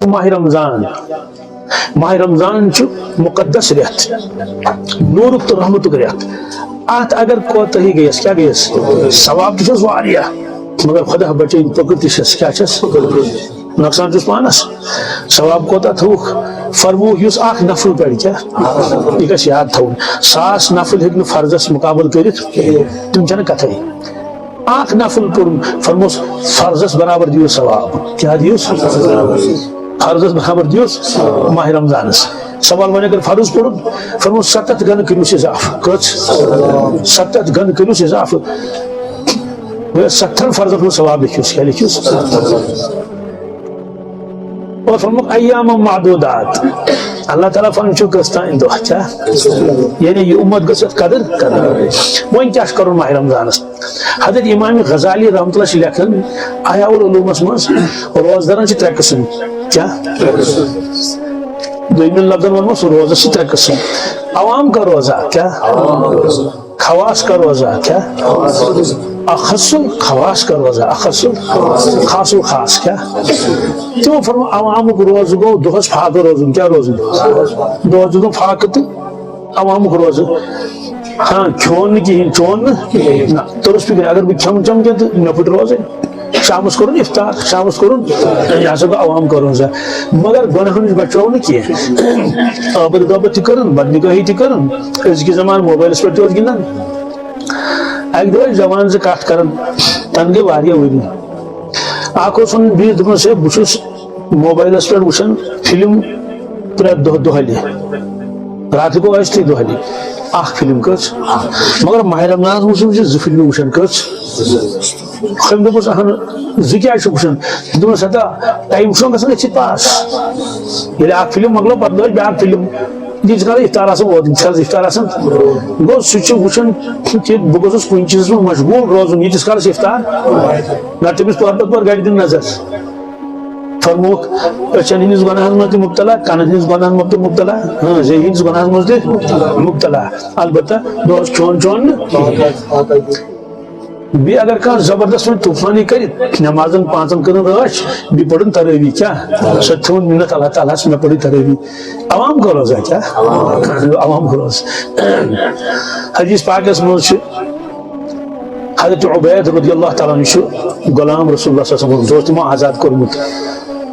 ماہ رمضان مقدس ریت نورک تو رحمتک ریت ات اگر کوتاہی گیس کیا گیس ثواب تس واریاہ مگر خدا بچین پکر تس کیا چس نقصان چس پانس ثواب کوتا تھوک فرمو یس اخ نفل پڑھ کیا یہ گھس یاد تھون 1000 نفل ہیکہ فرضس مقابل کرت تم چھنہ کتھے اخ نفل پور فرموس فرضس برابر دیو ثواب کیا دیوس فرضس برابر دیوس ماہ رمضانس سوال ون اگر فرض پڑھ فرموس 7 گن کریوس اضاف کچھ 7 گن کریوس اضاف 70 فرض پر ثواب لکھیوس کیا لکھیوس اور فرموک ایام معدودات اللہ تعالیٰ فرمچو کستان دو کیا یعنی یہ امت گسد قدر قدر وہن کیا کرو ماہ رمضان حضرت امام غزالی رحمۃ اللہ لکھن احیاء العلوم مز روزدارن سے 3 قسم کیا دویمین لفظن ونمو روزہ سے 3 قسم عوام کا روزہ کیا خواص کا روزہ کیا اخص خواص کا روزہ اخص خاص خاص کیا تو فرما عوام کو روز گو دہس فاقہ روزن کیا روزن دہس دو فاقہ تو عوام کو روز ہاں کھون کہین چون نا ترس پہ اگر بھی کھم چم کے تو نہ پٹ روزے شامس کرن افطار شامس کرن یہ سا عوام کا روزہ مگر گناہ نش بچو نا کی آبد غیبت تہ کرن بدنگاہی تہ کرن ازکہ زمان موبائلس پہ تہ گندان اک دہ جوان سے کت کران تن گئی واریاہ وری اخ اوسن بیس دپان سے بس موبائلس پہ وچھان فلم پرٛٮ۪تھ دۄہ دۄہلہِ رات گو اس تھی دۄہلہِ اخ فلم کٔژ مگر ماہ رمضانس وچھم 2 فلم وچھان کٔژ خم دپس اہن 2 کیا وچھان دپان سدا ٹائم چھُ گژھان أتھۍ سۭتۍ پاس ییٚلہِ اکھ فلم مۄکلو پتہٕ لٲج بیاکھ فلم ییٖتِس کالس افطار آسان ووتمُت ییٖتِس کالس افطار آسان گوٚو سُہ چھُ وٕچھان کہِ بہٕ گوٚژھُس کُنہِ چیٖزس منٛز مشغوٗل روزُن ییٖتِس کالس افطار نہ تٔمِس پتہٕ گرِ دِنۍ نظر فرموک أچھن ہٕنٛدِس گۄناہس منٛز تہِ مُبتلا کَنن ہٕنٛدِس گۄناہس منٛز تہِ مُبتلا زیٚیہِ ہٕنٛدِس گۄناہس منٛز تہِ مُبتلا البتہ دۄہس کھیوٚن چیوٚن نہٕ بیٚیہِ اگر کانٛہہ زبردست وۄنۍ طوٗفانی کرِ نمازن 5 کٔرٕن رٲچھ بیٚیہِ پٔرٕن ترٲوی کیٛاہ سۄ تہِ تھٲوٕن مِنت اللہ تعالیٰ ہس مےٚ پٔرٕے ترٲوی عوام کو روزہ کیٛاہ عوام کو روزہ حدیث پاکس منٛز چھُ حضرت عبید رضی اللہ تعالیٰ عنہ چھُ غلام رسول اللہ صلی اللہ علیہ وسلم اوس تِمو آزاد کوٚرمُت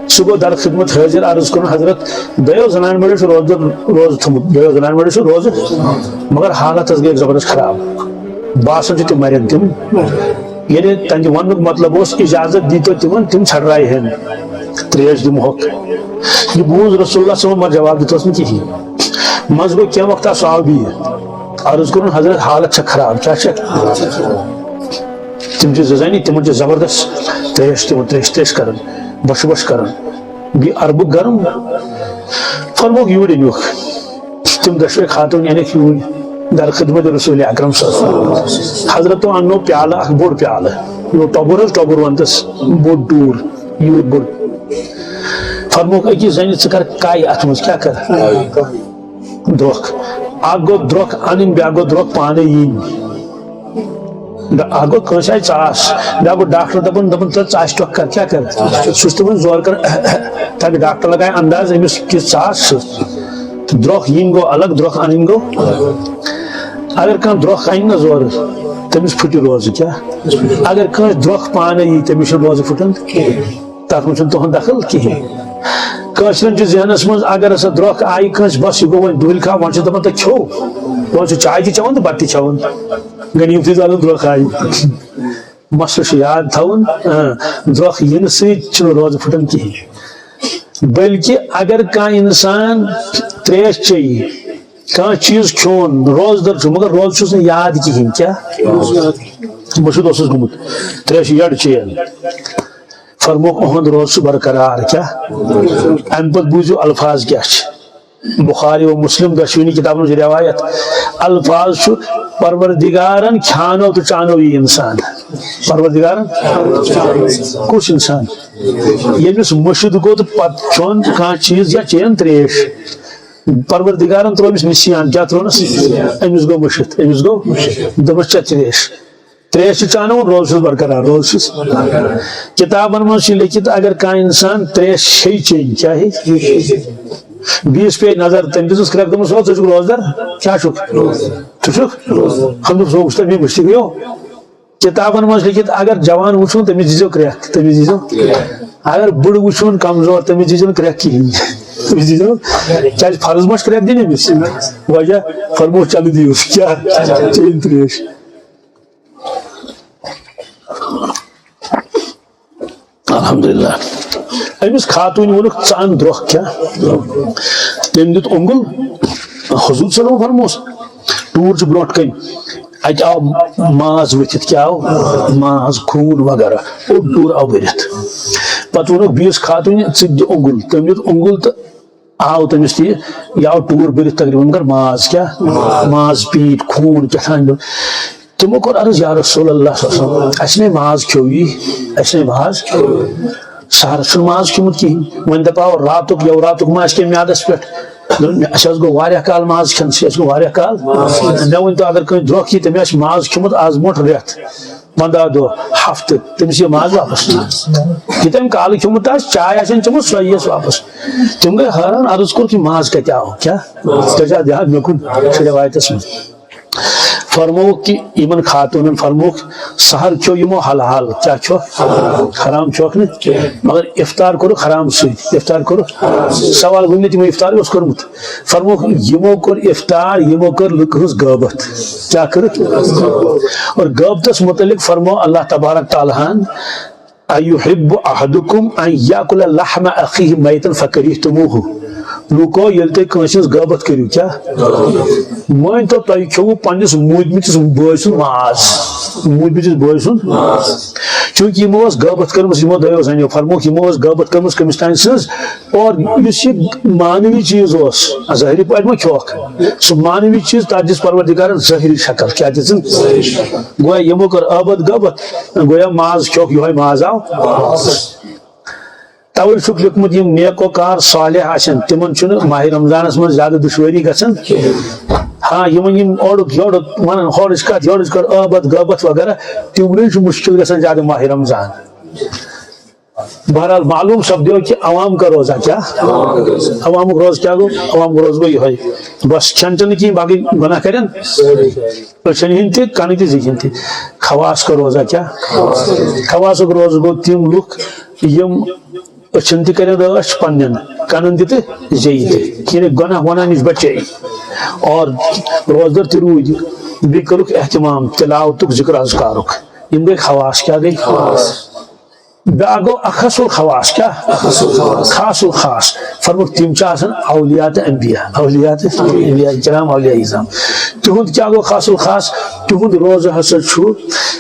سُہ گوٚو در خدمت حٲضر عرض کوٚرُن حضرت دۄیو زنانہِ مٔڈیو چھُ روزٕ تھوٚمُت دۄیو زنانہِ مٔڈیو چھُ روزٕ مگر حالت حظ گٔے زبردست خراب باسان چھُ تِم مرن تِم یعنی تہنٛدِ وننُک مطلب اوس اجازت دیٖتو تِمن تِم ژھٹرایہن تریش دِمہوکھ یہِ بوٗز رسول اللہ صلی اللہ علیہ وسلم مگر جواب دِتوس نہٕ کِہیٖنۍ منٛزٕ گوٚو کینٛہہ وقتہ سُہ آو بیٚیہِ عرض کوٚرُن حضرت حالت چھےٚ خراب کیٛاہ چھےٚ تِم چھِ 2 زنہِ تِمن چھِ زبردست تریش تریش کران بش کران بیٚیہِ عربُک گرم فرموک یوٗرۍ أنِوکھ تِم دۄشوے خاتوٗن أنِکھ یوٗرۍ در خدمت رسول اکرم صلی اللہ علیہ وسلم حضرتو انو پیالہ اکھ بوڑ پیالہ یہ ٹوبر حظ ٹوبر ونتس بوڑ ٹور یوٗر بوڑ فرموک أکِس زنہِ ژٕ کر کاے اتھ منٛز کیٛاہ کر درٛوکھ اکھ گوٚو درٛوکھ انٕنۍ بیٛاکھ گوٚو درٛوکھ پانے یِنۍ اکھ گوٚو کٲنٛسہِ آیہِ ژاس بیٛاکھ گوٚو ڈاکٹر دپان ژاسہِ ٹۄکھ کر کیٛاہ کر سُہ چھُ تِمن زورٕ کران تاکہِ ڈاکٹر لگایہِ انداز أمِس کِژھ ژاس چھِ درٛوکھ یِنۍ گوٚو الگ درٛوکھ انٕنۍ گوٚو اگر کانٛہہ درٛوکھ انہِ نہ زورٕ تٔمِس پھٕٹہِ روزٕ کیٛاہ اگر کٲنٛسہِ درٛوکھ پانے یی تٔمِس چھُنہٕ روزٕ پھٕٹان تتھ منٛز چھُنہٕ تُہُنٛد دخل کِہیٖنۍ کٲشرٮ۪ن چھُ ذہنس منٛز اگر ہسا درٛوکھ آیہِ کٲنٛسہِ بس یہِ گوٚو وۄنۍ دُہلہِ خاہ وۄنۍ چھِ دپان تۄہہِ کھیوٚو وۄنۍ چھُ چاے تہِ چٮ۪وان تہٕ بتہٕ تہِ کھٮ۪وان غنیٖمتٕے زالان درٛوکھ آیہِ مسلہٕ چھُ یاد تھاوُن درٛوکھ یِنہٕ سۭتۍ چھُنہٕ روزٕ پھٕٹان کِہیٖنۍ بلکہ اگر کانٛہہ انسان تریش چیٚیہِ کانٛہہ چیٖز کھیوٚن روزدر چھُ مگر روزٕ چھُس نہٕ یاد کِہیٖنۍ کیٛاہ مٔشِد اوسُس گوٚمُت تریشہِ یٔڈ چیٚیَن فرموک اُہُنٛد روزٕ چھُ برقرار کیٛاہ امہِ پتہٕ بوٗزِو الفاظ کیٛاہ چھِ بخاری و مسلم دۄشوٕنی کتابن منٛز روایت الفاظ چھُ پروردگارن کھیانو تہٕ چانو یہِ انسان پروردگارن کُس انسان ییٚمِس مٔشِد گوٚو تہٕ پتہٕ کھیوٚن کانٛہہ چیٖز یا چیٚیَن تریش پروردگارن ترٛوو أمِس نِسیان کیٛاہ ترٛوونس أمِس گوٚو مٔشِد أمِس گوٚو دوٚپُس چےٚ تریش تریش چانو روز برقرار روز کتابن من لکھت اگر کان انسان تریش چین کیا ہے 20 پہ نظر تم دس کرک دمس ژٕ چھُکھ روزدار کیا چھُکھ ژٕ چھُکھ ہم سوچ تمی مشتق گیو کتابن من لکھت اگر جوان وچھون تمس دیزو کریک تمس دیزو اگر بڑ وچھون کمزور تمس دیزو کریک کہین تمس دیزو کیا فرض مش کریک دین امس وجہ فرمو چل دیوس کیا چین تریش الحمدللہ امس خاتون وونک ژان درخ کیا تم دت انگل حضور صلی اللہ علیہ وسلم فرموس ٹور چھ برونٹ کن ات آو ماز ورتھ کیا آو ماز خون وغیرہ اور ٹور آو برتھ پتہ وونک بیس خاتون ژد انگل تم دت انگل تو آو تمس تہ یہ آو ٹور برتھ تقریباً مگر ماز کیا ماز پیٹ خون کتان تمو کور عرض یا رسول اللہ صلی اللہ علیہ وسلم اس نے ماز کھوئی اس نے ماز سہر چھ ماز کھیمت کہین ون دپاو راتک یو راتک ماز کے میادس پہ اس گو واریاہ کال ماز کھن اس گو واریاہ کال مے ون تو اگر کہیں درخ کی تمہیں ماز کھیمت آز موٹ ریت وندا دو ہفتہ تمس یہ ماز واپس یہ تم کال کھیمت چائے آن چمت سو یس واپس تم گئی حیران عرض کور کہ ماز کتہ آو کیا تجا دیہات مے کن روایتس من فرمو کہ یمن خاتون فرموک سہر کھو یمو حلال کیا کھو حرام کھوک نا مگر افطار کرو حرام ست افطار کرو سوال ون تمو افطار اس کورمت فرموک یمو کور افطار یمو کر لکھ ہنز غیبت کیا کر اور غیبتس متعلق فرمو اللہ تبارک تعالی ایحب احدکم ان یاکل لحم اخیہ میتا فکریہتموہ لوکو یل تھی کنس غیبت کرو کیا مان تو تھی کھو پنس مودمتس بٲے سُنٛد ماز مودمتس بٲے سُنٛد چونکہ یمو غیبت کرمس یمو دۄیو زنیو فرموک یمو غیبت کرمس کمس تانۍ سٕنٛز اور یُس یہ مانوی چیز اوس ظٲہری پٲٹھۍ ما کھیوکھ سُہ مانوی چیز تتھ دِژ پروردگارن ظٲہری شکل کیا دِژن گویا یمو کٔر ٲبد غیبت گویا ماز کھیوکھ یہوے ماز آو توے چھُکھ لیوکھمُت یِم نیکو کار صالح آسن تمن چھُنہٕ ماہ رمضانس منٛز زیادٕ دُشوٲری گژھان ہاں یمن اوڑک یورک ونان ہورٕچ کتھ یورٕچ کر ٲبد غیبت وغیرہ تمنٕے چھُ مشکل گژھان زیادٕ ماہ رمضان بہرحال معلوم سپدیو کہ عوام کا روزہ کیا عوام روز کیا گو عوام کو روز گو یہ بس کھین چن کی باقی گناہ کرن پرشن ہن تہ کن تہ زہن تہ خواص کا روزہ کیا خواص کا روز گو تم لوگ یم اچھن تہ کرن رٲچھ پنن کنن تہ زیہِ تہ یعنی گناہ وناہ نش بچے اور روزدر تہ روٗدۍ بیٚیہِ کٔرُکھ اہتمام تلاوتُک ذکر اذکارُک یم گئی خواص کیا گئی بیاکھ گو اخص الخواص کیا خاص الخاص فرموک تم آسان اولیاء تہ انبیاء اولیاء تہ انبیاء کرام اولیاء اعظام تہند کیا گو خاص الخاص تہند روزہ ہسا چھُ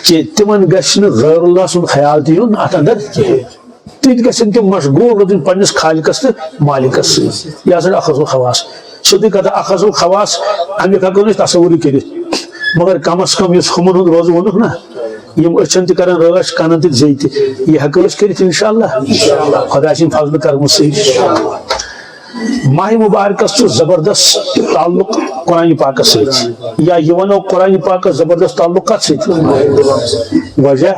کہ تمن گژھِ نہٕ غیر اللہ سُنٛد خیال تہ یُن اتھ اندر تِتہِ گژھن تم مشغول روزٕنۍ پننس خالقس تہ مالکس سۭتۍ یہ ہسا اخص الخواص سیدھی کتھ اخص الخواص امیک ہیکو نہٕ تصور کٔرِتھ مگر کم از کم یس ہمن ہند روزٕ وونُکھ نا یم اچھن تہ کران رٲچھ کنن تہ زیہِ تہ یہ ہیکو أسۍ کٔرِتھ انشاءاللہ خدا سٕنٛدِ فضلہٕ کرمہٕ سۭتۍ ماہ مبارکس چھُ زبردست تعلق قرآن پاکس سۭتۍ یا یہ ونو قرآن پاکس زبردست تعلق کتھ سۭتۍ وجہ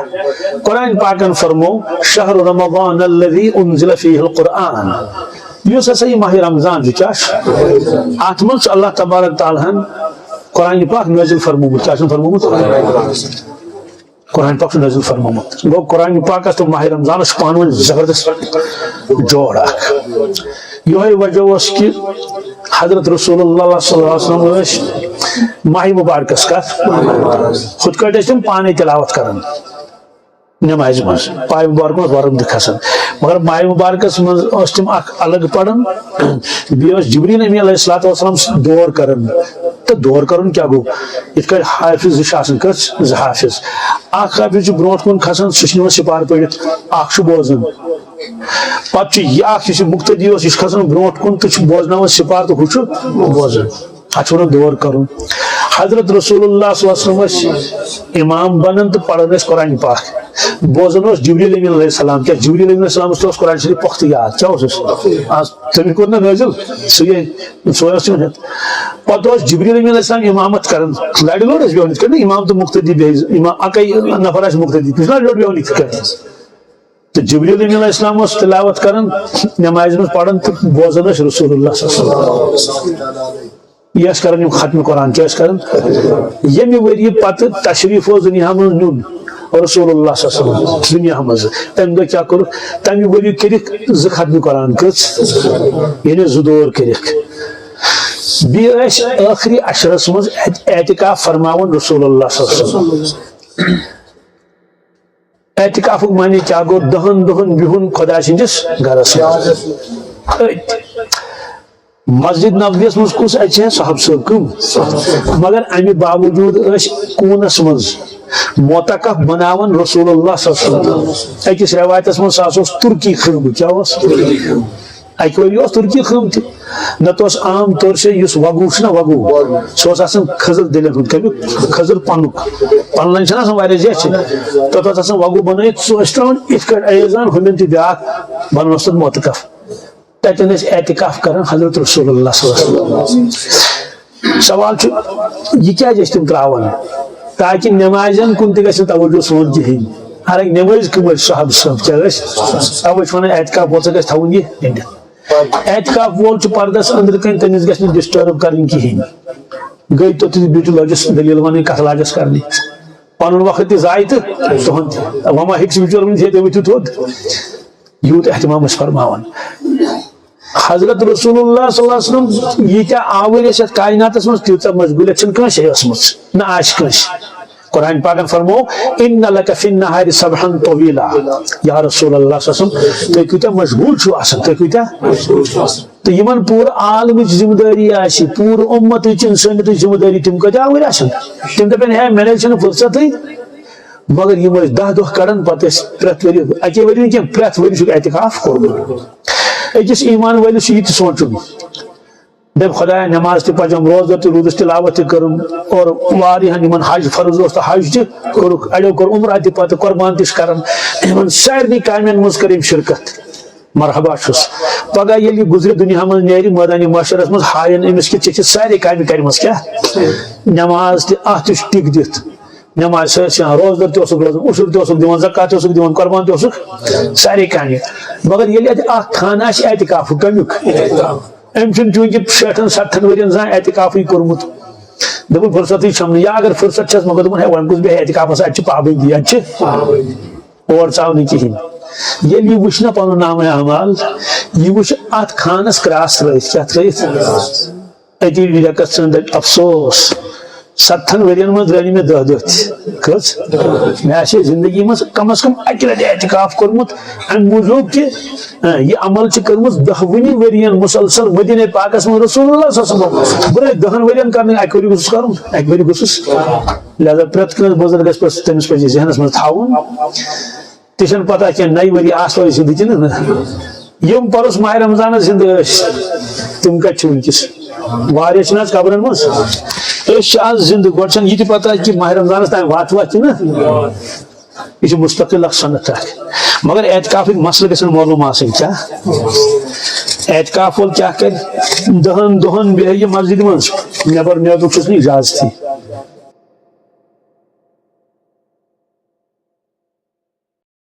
قرآن پاکن فرمو شہر رمضان الذی انزل فیہ القرآن یس ہسا یہ ماہ رمضان جو کیا ات من اللہ تبارک تعالیٰ قرآن پاک نازل فرمومت کیا فرمومت قرآن پاک نازل فرمومت گو قرآن پاک تو ماہ رمضان پانون زبردست جوڑ اخ یہ وجہ اس کہ حضرت رسول اللہ صلی اللہ علیہ وسلم ماہ مبارکس کت خود کٹ تم پانے تلاوت کران نماز مز پائے مبارک مز ورم تہ کھسان مگر ماہ مبارکس مز تم اخ الگ پڑھان بیس جبریل نبی علیہ الصلوۃ والسلام دور کران تو دور کرن کیا گو ات حافظ زشان کس ز حافظ اخ حافظ برونٹ کن کھسان سہ سپار پڑھت اخ بوزان پتہ یہ اخ مقتدی اس کھسان برونٹ کن تو بوزناون سپار تو ہو بوزان ات ون دور کرن حضرت رسول اللہ صلی اللہ علیہ وسلم امام بنن تو پڑھن قرآن پاک بوزن جبریل امین علیہ السلام کیا جبریل امین علیہ السلام تو قرآن شریف پختہ یاد کیا تمہیں کور نا نازل سویا پتہ جبریل امین علیہ السلام امامت کرن لڑ لوڑ بیون کرنا امام تو مقتدی امام اکی نفر مقتدی کس لڑ بیون کرنا تو جبریل امین علیہ السلام اس تلاوت کرن نماز میں پڑھن تو بوزن رسول اللہ صلی اللہ علیہ وسلم یہ کرن ختم قرآن کیا کرن یمی وری پتہ تشریف و دنیا من نیون رسول اللہ صلی اللہ علیہ وسلم دنیا مز تم دہ کیا کر تمہ وری کرک ز ختم قرآن کچ یعنی زدور کرک بیس آخری عشرس مز اعتکاف فرماون رسول اللہ صلی اللہ علیہ وسلم اعتکاف معنی کیا گو دہن دہن بہن خدا سندس گھرس مسجد نبویس مز کس اچھے صاحب صاحب کم مگر امی باوجود کونس مز معتکف بناون رسول اللہ صلی اللہ علیہ وسلم اکس روایتس من سا ترکی خم کیا اکہ وری ترکی خم تہ نت عام طور سے اس وگو نا وگو سہ کھزر دلن ہند کمیک کھزر پنک پن لن واریاہ زیچہ تتھ وگو بنائت سہ تراون ات کٹ ایزان ہمن تہ بیاکھ بنوس تت معتکف تتن اعتکاف کران حضرت رسول اللہ صلی اللہ علیہ وسلم سوال یہ کیا تم تراون تاکہ نمازن کن تہ گژھِ توجہ سون کہین ہر نماز کم صاحب صاحب کیا اوے ونان اعتکاف وول گژھِ تھاون یہ گنڈتھ اعتکاف وول پردس اندر کن تمس گژھِ نہٕ ڈسٹرب کرن کہین گئی تو بیٹھ لجس دلیل ون کتھ لاجس کرنے پن وقت تہ ضائع تو تہد وما ہیکس بچور ون تھی ورتھ تھوٚد یوت اہتمام فرماون حضرت رسول اللہ صلی اللہ علیہ وسلم یہ کیا آور یت کائناتس من تیوتہ مشغولیت چھن کٲنٛسے ٲسمٕژ نہ آسہِ کٲنٛسہِ قرآن پاکن فرمو ان لک فی النہار سبحا طویلا یا رسول اللہ صلی اللہ علیہ وسلم تُہۍ کۭتیاہ مشغول چھو آسان تُہۍ کۭتیاہ تو یمن پور عالمٕچ ذمہ داری آسہِ پور امتٕچ انسٲنیتٕچ ذمہ داری تِم کۭتیاہ آوٕرۍ آسان تِم دپن ہے مےٚ چھنہٕ فرصتٕے مگر یم دہ دہ کڑان پتہ پریت ؤری اکی ؤری نہ کینٛہہ پریت ؤری چھُکھ اعتکاف کوٚرمُت أکِس ایمان وٲلِس چھُ یہِ تہِ سونٛچُن دپ خدایا نماز تہ پجم روزدر تہ روٗدُس تلاوت تہ کرم اور واریاہن یمن حج فرض اوس تہ حج تہ کوٚرُکھ اڑیو کوٚر عمرہ تہ پتہ قربان تہ چھ کران یمن سارنٕے کامٮ۪ن منٛز کٔر أمۍ شرکت مرحبا چھُس پگہہ ییٚلہِ یہِ گُزرِ دُنیا منٛز نیرِ مٲدانہِ محشرس منٛز ہاین أمِس کہِ ژےٚ چھِ سارے کامہِ کرِمژٕ کیٛاہ نماز تہ اتھ تہ چھُ ٹِک دِتھ نماز سۭتۍ روزدر تہ اوسُکھ روزان عشر تہ اوسُکھ دِوان زکات تہ اوسُکھ دِوان قربان تہ اوسُکھ سارے کامہِ مگر ییٚلہِ اتہِ اکھ خانہ آسہِ اعتکاف کمیُک أمۍ چھُنہٕ چوٗنٛکہِ 60-70 ؤرین زانٛہہ اعتکافٕے کوٚرمُت دوٚپُن فرصتٕے چھم نہٕ یا اگر فرصت چھس مگر دوٚپُن ہے وۄنۍ گوٚژھ بیٚہہ اعتکافس اتہِ چھِ پابنٛدی اتہِ چھِ اور ژاو نہٕ کِہیٖنۍ ییٚلہِ یہِ وٕچھ نا پنُن نامہ اعمال یہِ وٕچھ اتھ خانس کراس ترٲیِتھ کیٛاہ ترٲیِتھ أتی ریٚکس ژھٕن دپہِ افسوس 70 ؤرین منٛز درٛاے نہٕ مےٚ 10 دۄہ تہِ کٔژ مےٚ آسہِ زندگی منٛز کم از کم اکہِ لٹہِ اعتکاف کوٚرمُت امہِ موٗجوٗب کہِ یہ عمل چھ کٔرمٕژ 10 ؤرین مسلسل مدینہ پاکس منٛز رسول اللہ صلی اللہ علیہ وسلم برے 10 ؤرین کرنے اکہِ ؤری گوٚژھُس کرُن اکہِ ؤری گوٚژھُس لہذا پرٛٮ۪تھ کٲنٛسہِ بُزرگس پٮ۪ٹھ تٔمِس پزِ ذہنس منٛز تھاوُن تہِ چھنہٕ پتہ کینٛہہ نَیہِ ؤری آسوا زندٕ کِنہٕ نہ یِم پرُس ماہ رمضانس زندٕ ٲسۍ تِم کتہِ چھِ وٕنکیٚس واریاہ چھِنہٕ حظ قبرن منٛز أسۍ چھِ آز زندٕ گۄڈٕ چھنہٕ یہِ تہِ پتہ کہِ ماہ رمضانس تام واتوا کِنہٕ یہ چھِ مستقل اکھ صنعت اکھ مگر اعتکافٕکۍ مسلہٕ گژھن معلوٗم آسٕنۍ کیٛاہ اعتکاف وول کیٛاہ کرِ 10 دۄہن بیٚہہِ یہِ مسجدِ منٛز نٮ۪بر نیرنُک چھُس نہٕ اجازتٕے